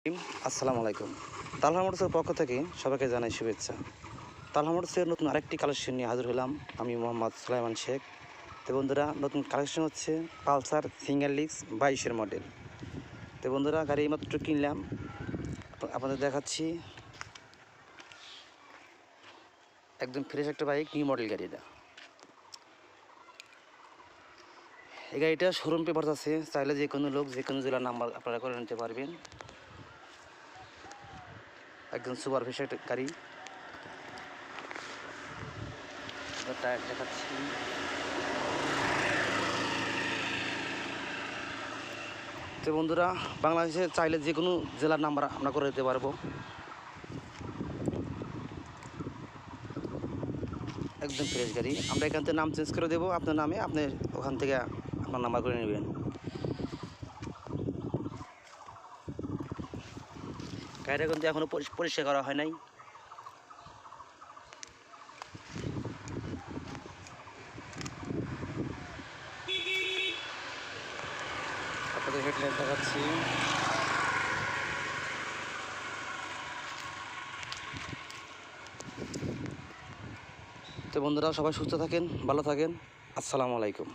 আসসালামু আলাইকুম। তালহা মোটরসের পক্ষ থেকে সবাইকে জানাই শুভেচ্ছা। তালহা মোটরসের নতুন আরেকটি কালেকশন নিয়ে হাজির হলাম আমি মোহাম্মদ সুলাইমান শেখ। তো বন্ধুরা, নতুন কালেকশন হচ্ছে পালসার সিঙ্গেল ডিস্ক 22-এর মডেল। তো বন্ধুরা, গাড়ি এইমাত্র কিনলাম, আপনাদের দেখাচ্ছি। একদম ফ্রেশ একটা বাইক, নিউ মডেল গাড়ি এটা। এই গাড়িটা শোরুম পেপার আছে, চাইলে যে কোনো লোক যে কোনো জেলার নাম্বার আপনারা করে নিতে পারবেন। একদম সুপার ফ্রেশ একটা গাড়ি। টায়ার দেখাচ্ছি। তো বন্ধুরা, বাংলাদেশে চাইলে যে কোনো জেলার নাম্বার আমরা করে দিতে পারবো। একদম ফ্রেশ গাড়ি। আমরা এখান থেকে নাম চেঞ্জ করে দেবো আপনার নামে, আপনি ওখান থেকে আপনার নাম্বার করে নেবেন। গাড়িটা কিন্তু এখনও পরিষ্কার করা হয় নাই। আপনাদের হেডলাইট দেখাচ্ছি। তো বন্ধুরা, সবাই সুস্থ থাকেন, ভালো থাকেন। আসসালামু আলাইকুম।